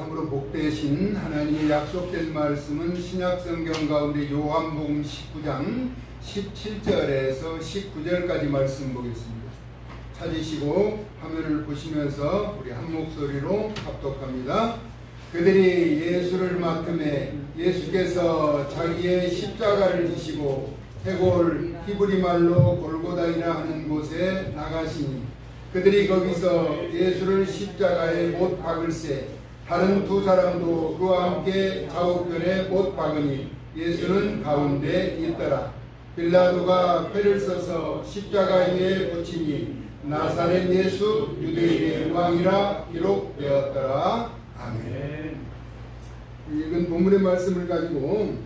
참으로 복되신 하나님의 약속된 말씀은 신약성경 가운데 요한복음 19장 17절에서 19절까지 말씀 보겠습니다. 찾으시고 화면을 보시면서 우리 한 목소리로 합독합니다. 그들이 예수를 맡음에 예수께서 자기의 십자가를 지시고 해골 히브리 말로 골고다이라 하는 곳에 나가시니 그들이 거기서 예수를 십자가에 못 박을새 다른 두 사람도 그와 함께 좌우편에 못 박으니 예수는 가운데 있더라. 빌라도가 패를 써서 십자가 위에 붙이니 나사렛 예수 유대인의 왕이라 기록되었더라. 아멘. 읽은 본문의 말씀을 가지고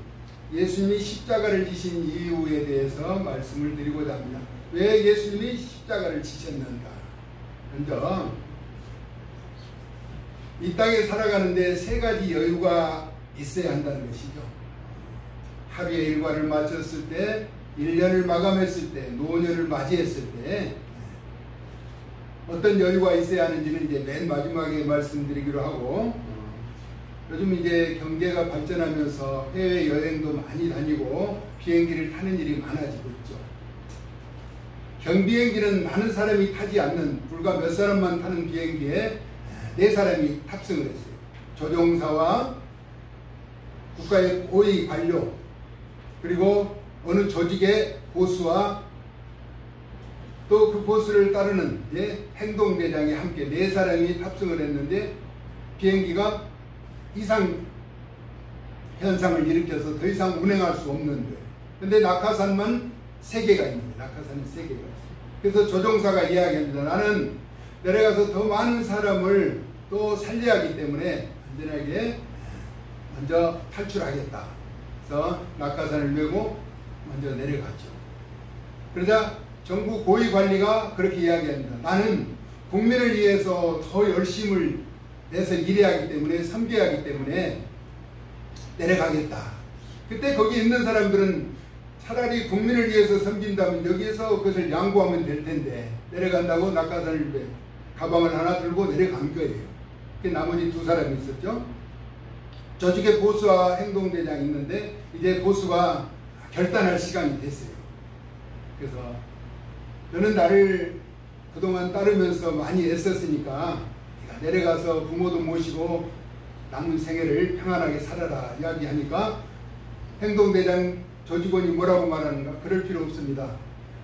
예수님이 십자가를 지신 이유에 대해서 말씀을 드리고자 합니다. 왜 예수님이 십자가를 지셨는가? 먼저 이 땅에 살아가는데 세 가지 여유가 있어야 한다는 것이죠. 하루의 일과를 마쳤을 때, 1년을 마감했을 때, 노년을 맞이했을 때 어떤 여유가 있어야 하는지는 이제 맨 마지막에 말씀드리기로 하고, 요즘 이제 경제가 발전하면서 해외여행도 많이 다니고 비행기를 타는 일이 많아지고 있죠. 경비행기는 많은 사람이 타지 않는 불과 몇 사람만 타는 비행기에 4사람이 탑승을 했어요. 조종사와 국가의 고위 관료, 그리고 어느 조직의 보스와 또 그 보스를 따르는 행동대장이 함께 4사람이 탑승을 했는데 비행기가 이상 현상을 일으켜서 더 이상 운행할 수 없는데, 근데 낙하산만 3개가 있는데, 낙하산이 3개가 있어요. 그래서 조종사가 이야기합니다. 나는 내려가서 더 많은 사람을 또 살려야 하기 때문에 안전하게 먼저 탈출하겠다. 그래서 낙하산을 메고 먼저 내려갔죠. 그러자 정부 고위 관리가 그렇게 이야기합니다. 나는 국민을 위해서 더 열심을 내서 일해야 하기 때문에, 섬겨야 하기 때문에 내려가겠다. 그때 거기 있는 사람들은 차라리 국민을 위해서 섬긴다면 여기에서 그것을 양보하면 될 텐데 내려간다고 낙하산을 가방을 하나 들고 내려간 거예요. 그 나머지 2사람이 있었죠. 조직의 보스와 행동대장이 있는데 이제 보스가 결단할 시간이 됐어요. 그래서 너는 나를 그동안 따르면서 많이 애썼으니까 내려가서 부모도 모시고 남은 생애를 평안하게 살아라 이야기하니까 행동대장 조직원이 뭐라고 말하는가? 그럴 필요 없습니다.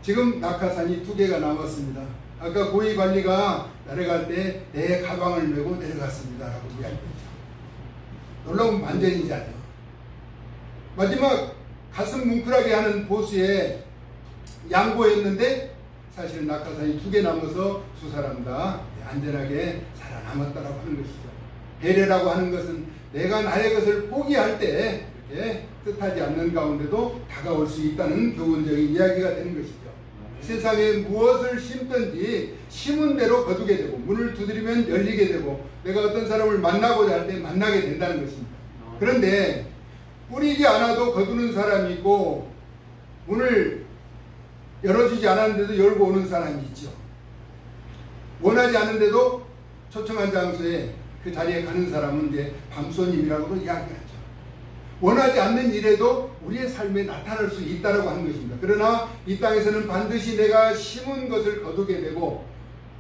지금 낙하산이 2개가 남았습니다. 아까 고위관리가 내려갈 때 내 가방을 메고 내려갔습니다 라고 이야기했죠. 놀라운 반전이잖아요. 마지막 가슴 뭉클하게 하는 보스의 양보였는데 사실 낙하산이 2개 남아서 2사람 다 안전하게 살아남았다라고 하는 것이죠. 배려라고 하는 것은 내가 나의 것을 포기할 때 이렇게 뜻하지 않는 가운데도 다가올 수 있다는 교훈적인 이야기가 되는 것이죠. 세상에 무엇을 심든지 심은 대로 거두게 되고 문을 두드리면 열리게 되고 내가 어떤 사람을 만나고자 할 때 만나게 된다는 것입니다. 그런데 뿌리지 않아도 거두는 사람이 있고 문을 열어주지 않았는데도 열고 오는 사람이 있죠. 원하지 않은데도 초청한 장소에 그 자리에 가는 사람은 이제 밤손님이라고도 이야기하죠. 원하지 않는 일에도 우리의 삶에 나타날 수 있다고 하는 것입니다. 그러나 이 땅에서는 반드시 내가 심은 것을 거두게 되고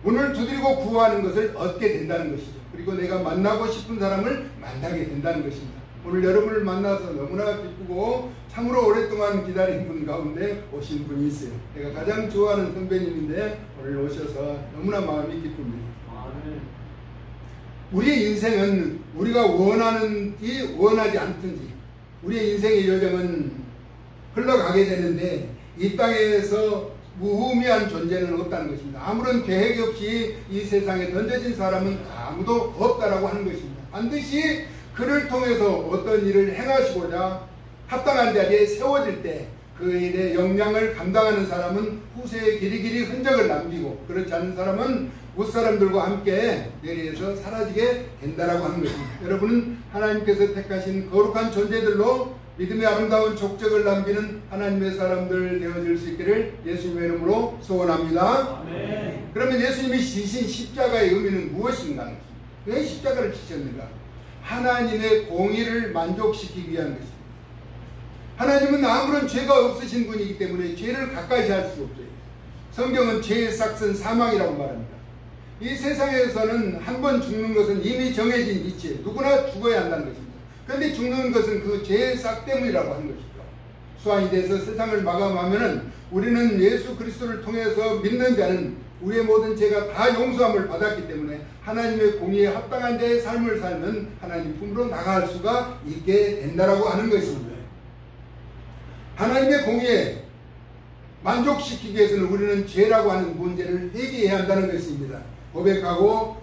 문을 두드리고 구하는 것을 얻게 된다는 것이죠. 그리고 내가 만나고 싶은 사람을 만나게 된다는 것입니다. 오늘 여러분을 만나서 너무나 기쁘고 참으로 오랫동안 기다린 분 가운데 오신 분이 있어요. 제가 가장 좋아하는 선배님인데 오늘 오셔서 너무나 마음이 기쁩니다. 우리의 인생은 우리가 원하는지 원하지 않든지 우리의 인생의 여정은 흘러가게 되는데 이 땅에서 무의미한 존재는 없다는 것입니다. 아무런 계획 없이 이 세상에 던져진 사람은 아무도 없다라고 하는 것입니다. 반드시 그를 통해서 어떤 일을 행하시고자 합당한 자리에 세워질 때 그 일의 역량을 감당하는 사람은 후세에 길이길이 흔적을 남기고 그렇지 않은 사람은 못사람들과 함께 내리에서 사라지게 된다라고 하는 것입니다. 여러분은 하나님께서 택하신 거룩한 존재들로 믿음의 아름다운 족적을 남기는 하나님의 사람들 되어질 수 있기를 예수님의 이름으로 소원합니다. 아멘. 그러면 예수님이 지신 십자가의 의미는 무엇인가? 왜 십자가를 지셨는가? 하나님의 공의를 만족시키기 위한 것입니다. 하나님은 아무런 죄가 없으신 분이기 때문에 죄를 가까이 할 수가 없어요. 성경은 죄의 삭은 사망이라고 말합니다. 이 세상에서는 한 번 죽는 것은 이미 정해진 이치에 누구나 죽어야 한다는 것입니다. 그런데 죽는 것은 그 죄의 삭 때문이라고 하는 것이죠. 수환이 돼서 세상을 마감하면은 우리는 예수 그리스도를 통해서 믿는 자는 우리의 모든 죄가 다 용서함을 받았기 때문에 하나님의 공의에 합당한 자의 삶을 살면 하나님 품으로 나갈 수가 있게 된다라고 하는 것입니다. 하나님의 공의에 만족시키기 위해서는 우리는 죄라고 하는 문제를 해결해야 한다는 것입니다. 고백하고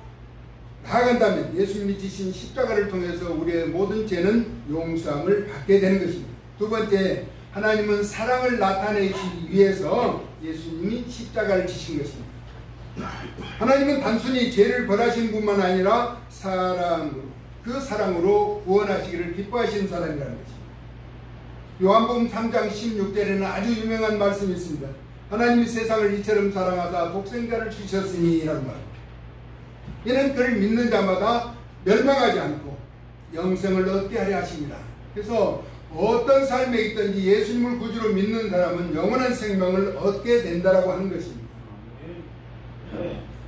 나아간다면 예수님이 지신 십자가를 통해서 우리의 모든 죄는 용서함을 받게 되는 것입니다. 두 번째, 하나님은 사랑을 나타내기 위해서 예수님이 십자가를 지신 것입니다. 하나님은 단순히 죄를 벌하신 분만 아니라 그 사랑으로 구원하시기를 기뻐하시는 사람이라는 것입니다. 요한복음 3장 16절에는 아주 유명한 말씀이 있습니다. 하나님이 세상을 이처럼 사랑하사 독생자를 주셨으니 라는 말입니다. 이는 그를 믿는 자마다 멸망하지 않고 영생을 얻게 하려 하십니다. 그래서 어떤 삶에 있든지 예수님을 구주로 믿는 사람은 영원한 생명을 얻게 된다라고 하는 것입니다.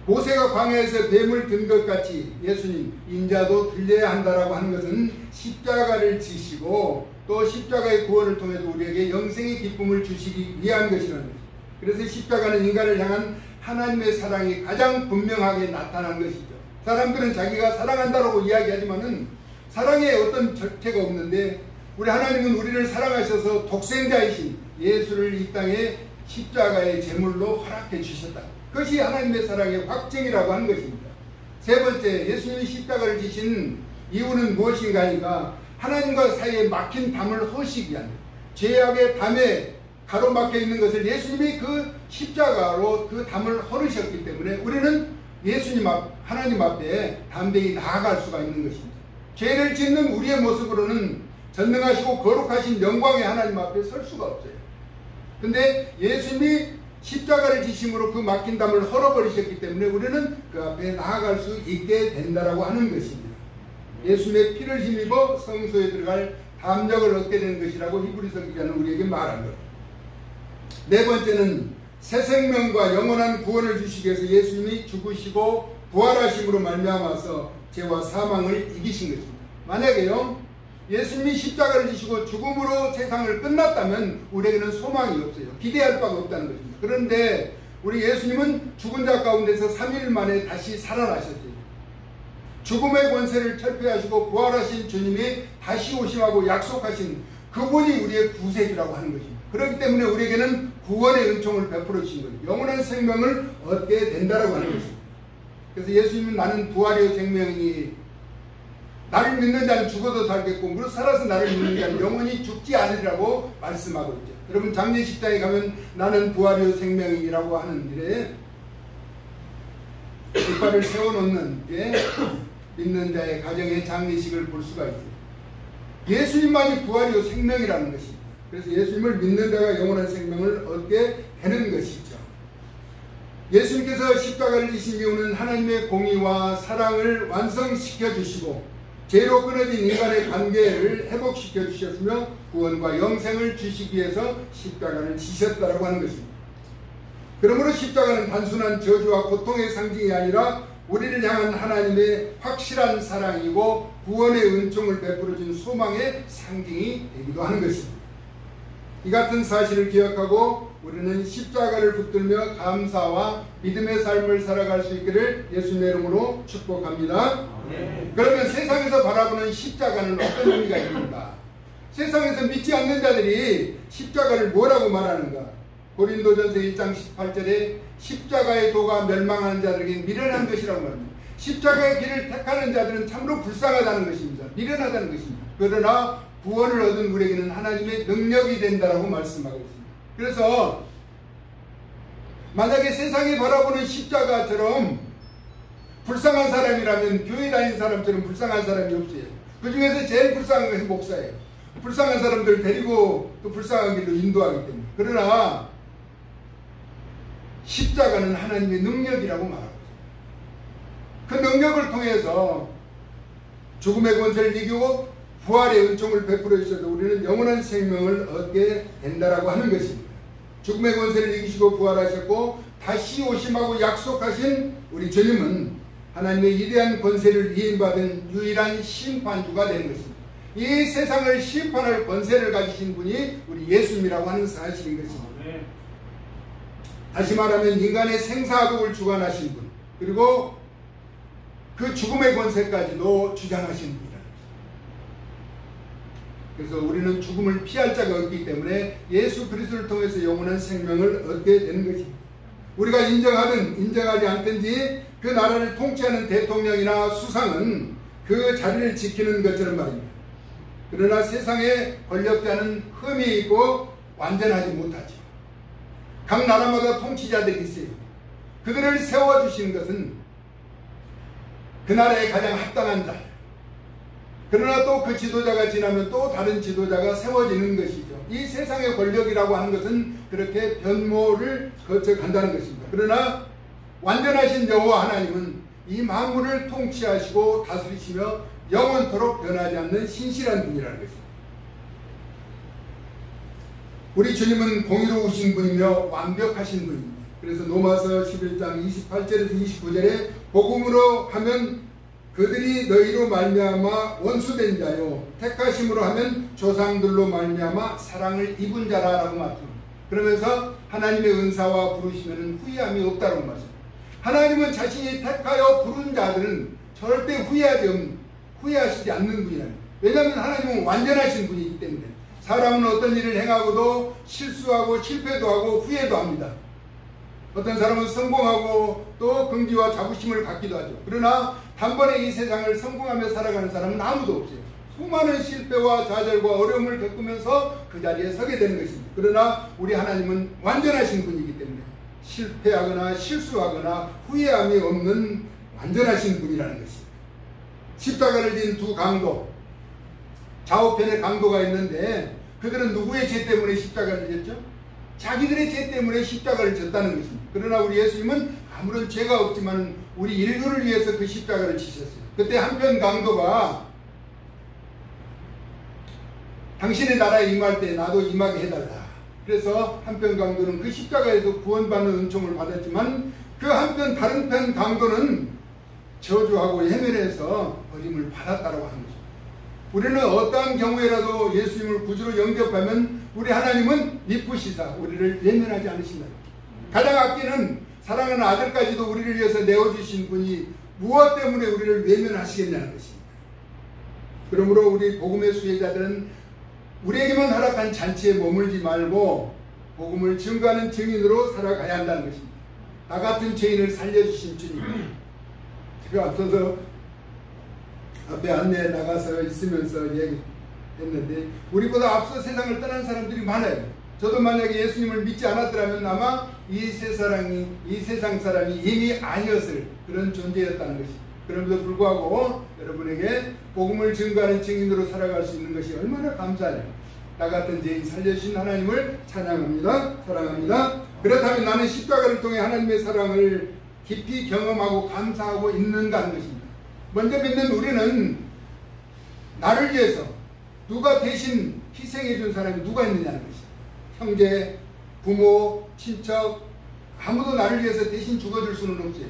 모세가 광야에서 뱀을 든 것 같이 예수님 인자도 들려야 한다라고 하는 것은 십자가를 지시고 또 십자가의 구원을 통해서 우리에게 영생의 기쁨을 주시기 위한 것이라는 것입니다. 그래서 십자가는 인간을 향한 하나님의 사랑이 가장 분명하게 나타난 것이죠. 사람들은 자기가 사랑한다라고 이야기하지만은 사랑에 어떤 절체가 없는데 우리 하나님은 우리를 사랑하셔서 독생자이신 예수를 이 땅에 십자가의 제물로 허락해 주셨다. 그것이 하나님의 사랑의 확증이라고 하는 것입니다. 세 번째, 예수님이 십자가를 지신 이유는 무엇인가 하니까 하나님과 사이에 막힌 담을 허시기 위한 죄악의 담에 가로막혀 있는 것을 예수님이 그 십자가로 그 담을 헐으셨기 때문에 우리는 예수님 하나님 앞에 담대히 나아갈 수가 있는 것입니다. 죄를 짓는 우리의 모습으로는 전능하시고 거룩하신 영광의 하나님 앞에 설 수가 없어요. 근데 예수님이 십자가를 지심으로 그 막힌 담을 헐어버리셨기 때문에 우리는 그 앞에 나아갈 수 있게 된다라고 하는 것입니다. 예수님의 피를 힘입어 성소에 들어갈 담력을 얻게 되는 것이라고 히브리서 기자는 우리에게 말한 것. 네 번째는 새 생명과 영원한 구원을 주시기 위해서 예수님이 죽으시고 부활하심으로 말미암아서 죄와 사망을 이기신 것입니다. 만약에요 예수님이 십자가를 지시고 죽음으로 세상을 끝났다면 우리에게는 소망이 없어요. 기대할 바가 없다는 것입니다. 그런데 우리 예수님은 죽은 자 가운데서 3일 만에 다시 살아나셨어요. 죽음의 권세를 철폐하시고 부활하신 주님이 다시 오심하고 약속하신 그분이 우리의 구세주라고 하는 것입니다. 그렇기 때문에 우리에게는 구원의 은총을 베풀어 주신 거예요. 영원한 생명을 얻게 된다라고 하는 것입니다. 그래서 예수님은 나는 부활이요 생명이니 나를 믿는 자는 죽어도 살겠고 무릇 살아서 나를 믿는 자는 영원히 죽지 않으리라고 말씀하고 있죠. 여러분 장례식장에 가면 나는 부활이요 생명이라고 하는 일에 깃발을 세워놓는 게 믿는 자의 가정의 장례식을 볼 수가 있어요. 예수님만이 부활이요 생명이라는 것입니다. 그래서 예수님을 믿는 자가 영원한 생명을 얻게 되는 것이죠. 예수님께서 십자가를 지신 이유는 하나님의 공의와 사랑을 완성시켜 주시고 죄로 끊어진 인간의 관계를 회복시켜 주셨으며 구원과 영생을 주시기 위해서 십자가를 지셨다라고 하는 것입니다. 그러므로 십자가는 단순한 저주와 고통의 상징이 아니라 우리를 향한 하나님의 확실한 사랑이고 구원의 은총을 베풀어준 소망의 상징이 되기도 하는 것입니다. 이 같은 사실을 기억하고 우리는 십자가를 붙들며 감사와 믿음의 삶을 살아갈 수 있기를 예수님의 이름으로 축복합니다. 그러면 세상에서 바라보는 십자가는 어떤 의미가 있는가? 세상에서 믿지 않는 자들이 십자가를 뭐라고 말하는가? 고린도전서 1장 18절에 십자가의 도가 멸망하는 자들에게 미련한 것이라고 말합니다. 십자가의 길을 택하는 자들은 참으로 불쌍하다는 것입니다. 미련하다는 것입니다. 그러나 구원을 얻은 우리에게는 하나님의 능력이 된다라고 말씀하고 있습니다. 그래서 만약에 세상이 바라보는 십자가처럼 불쌍한 사람이라면 교회 다니는 사람처럼 불쌍한 사람이 없어요. 그 중에서 제일 불쌍한 것이 목사예요. 불쌍한 사람들 데리고 또 불쌍한 길로 인도하기 때문에. 그러나 십자가는 하나님의 능력이라고 말하고 있습니다. 그 능력을 통해서 죽음의 권세를 이기고 부활의 은총을 베풀어 주셔도 우리는 영원한 생명을 얻게 된다라고 하는 것입니다. 죽음의 권세를 이기시고 부활하셨고 다시 오심하고 약속하신 우리 주님은 하나님의 위대한 권세를 위임받은 유일한 심판주가 되는 것입니다. 이 세상을 심판할 권세를 가지신 분이 우리 예수님이라고 하는 사실인 것입니다. 다시 말하면 인간의 생사복을 주관하신 분, 그리고 그 죽음의 권세까지도 주장하신 분이라는 것입니다. 그래서 우리는 죽음을 피할 자가 없기 때문에 예수 그리스도를 통해서 영원한 생명을 얻게 되는 것입니다. 우리가 인정하든 인정하지 않든지 그 나라를 통치하는 대통령이나 수상은 그 자리를 지키는 것처럼 말입니다. 그러나 세상의 권력자는 흠이 있고 완전하지 못하죠. 각 나라마다 통치자들이 있어요. 그들을 세워주신 것은 그 나라에 가장 합당한 자. 그러나 또 그 지도자가 지나면 또 다른 지도자가 세워지는 것이죠. 이 세상의 권력이라고 하는 것은 그렇게 변모를 거쳐간다는 것입니다. 그러나 완전하신 여호와 하나님은 이 만물을 통치하시고 다스리시며 영원토록 변하지 않는 신실한 분이라는 것입니다. 우리 주님은 공의로우신 분이며 완벽하신 분입니다. 그래서 로마서 11장 28절에서 29절에 복음으로 하면 그들이 너희로 말미암아 원수된 자요 택하심으로 하면 조상들로 말미암아 사랑을 입은 자라라고 말합니다. 그러면서 하나님의 은사와 부르시면 후회함이 없다고 말합니다. 하나님은 자신이 택하여 부른 자들은 절대 후회하시지 않는 분이라는. 왜냐하면 하나님은 완전하신 분이기 때문에. 사람은 어떤 일을 행하고도 실수하고 실패도 하고 후회도 합니다. 어떤 사람은 성공하고 또 긍지와 자부심을 갖기도 하죠. 그러나 단번에 이 세상을 성공하며 살아가는 사람은 아무도 없어요. 수많은 실패와 좌절과 어려움을 겪으면서 그 자리에 서게 되는 것입니다. 그러나 우리 하나님은 완전하신 분이기 때문에 실패하거나 실수하거나 후회함이 없는 완전하신 분이라는 것입니다. 십자가를 진 두 강도, 좌우편에 강도가 있는데 그들은 누구의 죄 때문에 십자가를 졌죠? 자기들의 죄 때문에 십자가를 졌다는 것입니다. 그러나 우리 예수님은 아무런 죄가 없지만 우리 인류를 위해서 그 십자가를 지셨어요. 그때 한편 강도가 당신의 나라에 임할 때 나도 임하게 해달라. 그래서 한편 강도는 그 십자가에서 구원받는 은총을 받았지만 그 한편 다른 편 강도는 저주하고 해면에서 버림을 받았다고 하는 거죠. 우리는 어떠한 경우에라도 예수님을 구주로 영접하면 우리 하나님은 미쁘시사 우리를 외면하지 않으신다. 가장 아끼는 사랑하는 아들까지도 우리를 위해서 내어주신 분이 무엇 때문에 우리를 외면하시겠냐는 것입니다. 그러므로 우리 복음의 수혜자들은 우리에게만 허락한 잔치에 머물지 말고 복음을 증거하는 증인으로 살아가야 한다는 것입니다. 나 같은 죄인을 살려주신 주님. 제가 앞서서 앞에 안내에 나가서 있으면서 얘기했는데 우리보다 앞서 세상을 떠난 사람들이 많아요. 저도 만약에 예수님을 믿지 않았더라면 아마 이 세상 사람이 이미 아니었을 그런 존재였다는 것입니다. 그럼에도 불구하고 여러분에게 복음을 증거하는 증인으로 살아갈 수 있는 것이 얼마나 감사해요. 나 같은 죄인 살려주신 하나님을 찬양합니다. 사랑합니다. 그렇다면 나는 십자가를 통해 하나님의 사랑을 깊이 경험하고 감사하고 있는가 하는 것입니다. 먼저 믿는 우리는 나를 위해서 누가 대신 희생해 준 사람이 누가 있느냐는 것입니다. 형제, 부모, 친척 아무도 나를 위해서 대신 죽어줄 수는 없어요.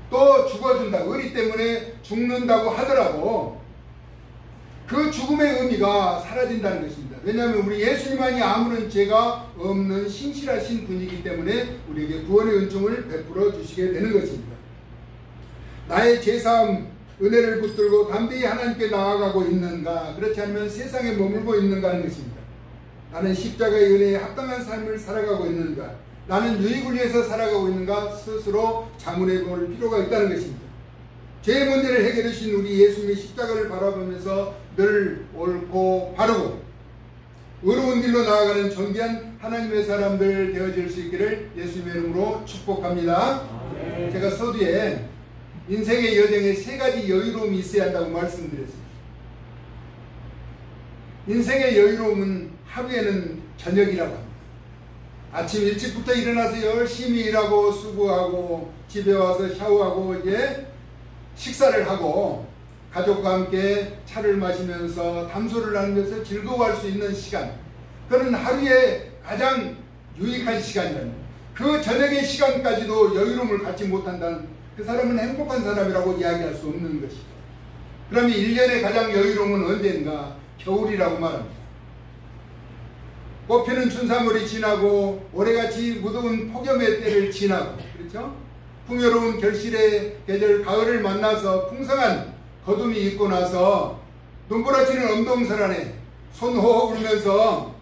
또 죽어준다. 의리 때문에 죽는다고 하더라도 그 죽음의 의미가 사라진다는 것입니다. 왜냐하면 우리 예수님만이 아무런 죄가 없는 신실하신 분이기 때문에 우리에게 구원의 은총을 베풀어 주시게 되는 것입니다. 나의 죄사함 은혜를 붙들고 담대히 하나님께 나아가고 있는가, 그렇지 않으면 세상에 머물고 있는가 하는 것입니다. 나는 십자가의 은혜에 합당한 삶을 살아가고 있는가, 나는 유익을 위해서 살아가고 있는가 스스로 자문해 볼 필요가 있다는 것입니다. 죄의 문제를 해결해 주신 우리 예수님의 십자가를 바라보면서 늘 옳고 바르고 의로운 길로 나아가는 존귀한 하나님의 사람들 되어질 수 있기를 예수님의 이름으로 축복합니다. 제가 서두에 인생의 여정에 세 가지 여유로움이 있어야 한다고 말씀드렸습니다. 인생의 여유로움은 하루에는 저녁이라고 합니다. 아침 일찍부터 일어나서 열심히 일하고 수고하고 집에 와서 샤워하고 이제 식사를 하고 가족과 함께 차를 마시면서 담소를 나누면서 즐거워할 수 있는 시간, 그는 하루에 가장 유익한 시간이랍니다. 그 저녁의 시간까지도 여유로움을 갖지 못한다는, 그 사람은 행복한 사람이라고 이야기할 수 없는 것이죠. 그러면 1년의 가장 여유로움은 언제인가? 겨울이라고 말합니다. 꽃피는 춘삼월이 지나고 올해같이 무더운 폭염의 때를 지나고, 그렇죠? 풍요로운 결실의 계절 가을을 만나서 풍성한 거둠이 있고 나서 눈부라치는 엄동설 안에 손호호 불면서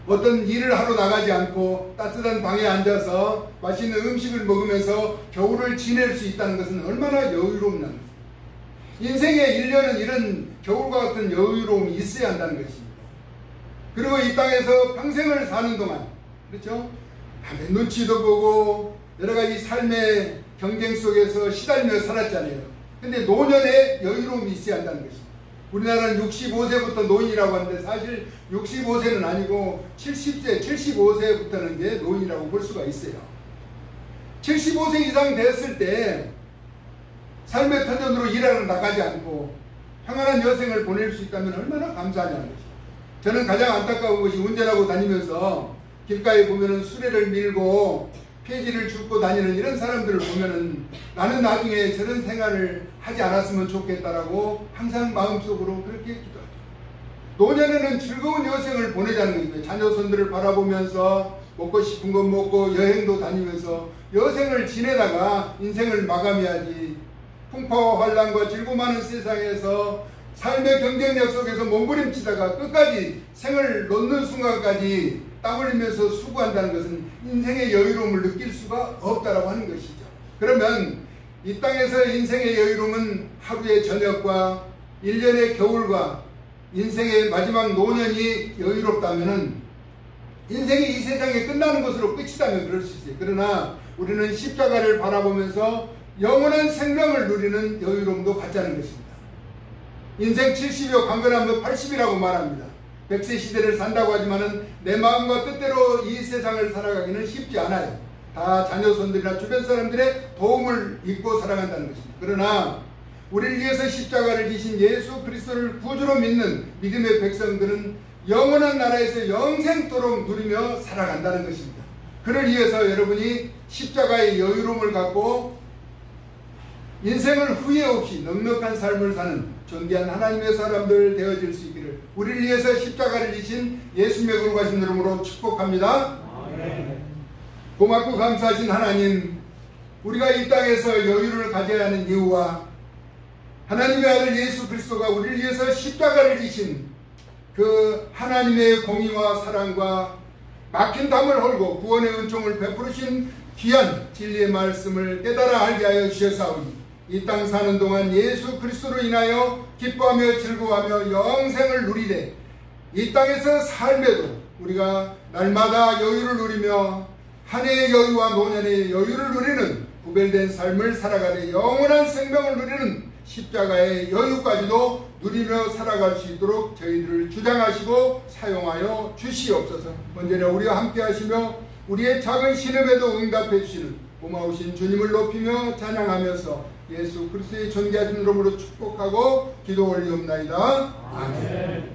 어떤 일을 하러 나가지 않고 따뜻한 방에 앉아서 맛있는 음식을 먹으면서 겨울을 지낼 수 있다는 것은 얼마나 여유롭나. 인생의 1년은 이런 겨울과 같은 여유로움이 있어야 한다는 것입니다. 그리고 이 땅에서 평생을 사는 동안, 그렇죠? 남의 눈치도 보고 여러 가지 삶의 경쟁 속에서 시달며 살았잖아요. 근데 노년에 여유로움이 있어야 한다는 것입니다. 우리나라는 65세부터 노인이라고 하는데 사실 65세는 아니고 70세, 75세부터는 이제 노인이라고 볼 수가 있어요. 75세 이상 됐을 때 삶의 터전으로 일하러 나가지 않고 평안한 여생을 보낼 수 있다면 얼마나 감사하냐는 것이죠. 저는 가장 안타까운 것이 운전하고 다니면서 길가에 보면은 수레를 밀고 폐지를 줍고 다니는 이런 사람들을 보면은 나는 나중에 저런 생활을 하지 않았으면 좋겠다라고 항상 마음속으로 그렇게 기도하죠. 노년에는 즐거운 여생을 보내자는 거예요. 자녀손들을 바라보면서 먹고 싶은 것 먹고 여행도 다니면서 여생을 지내다가 인생을 마감해야지. 풍파와 환란과 질고 많은 세상에서 삶의 경쟁력 속에서 몸부림치다가 끝까지 생을 놓는 순간까지 땀 흘리면서 수고한다는 것은 인생의 여유로움을 느낄 수가 없다라고 하는 것이죠. 그러면 이 땅에서 인생의 여유로움은 하루의 저녁과 1년의 겨울과 인생의 마지막 노년이 여유롭다면 인생이 이 세상에 끝나는 것으로 끝이다면 그럴 수 있어요. 그러나 우리는 십자가를 바라보면서 영원한 생명을 누리는 여유로움도 갖자는 것입니다. 인생 70여 강건하면 80이라고 말합니다. 100세 시대를 산다고 하지만은 내 마음과 뜻대로 이 세상을 살아가기는 쉽지 않아요. 다 자녀손들이나 주변 사람들의 도움을 입고 살아간다는 것입니다. 그러나 우리를 위해서 십자가를 지신 예수 그리스도를 구주로 믿는 믿음의 백성들은 영원한 나라에서 영생토록 누리며 살아간다는 것입니다. 그를 위해서 여러분이 십자가의 여유로움을 갖고 인생을 후회 없이 넉넉한 삶을 사는 존귀한 하나님의 사람들 되어질 수 있기를 우리를 위해서 십자가를 지신 예수님의 거룩하신 이름으로 축복합니다. 아멘. 고맙고 감사하신 하나님, 우리가 이 땅에서 여유를 가져야 하는 이유와 하나님의 아들 예수 그리스도가 우리를 위해서 십자가를 지신 그 하나님의 공의와 사랑과 막힌 담을 헐고 구원의 은총을 베푸르신 귀한 진리의 말씀을 깨달아 알게 하여 주셨사오니 이 땅 사는 동안 예수 그리스도로 인하여 기뻐하며 즐거워하며 영생을 누리되 이 땅에서 삶에도 우리가 날마다 여유를 누리며 한 해의 여유와 노년의 여유를 누리는 구별된 삶을 살아가되 영원한 생명을 누리는 십자가의 여유까지도 누리며 살아갈 수 있도록 저희들을 주장하시고 사용하여 주시옵소서. 언제나 우리와 함께 하시며 우리의 작은 신음에도 응답해 주시는 고마우신 주님을 높이며 찬양하면서 예수 그리스도의 존귀하신 이름으로 축복하고 기도 올리옵나이다. 아멘.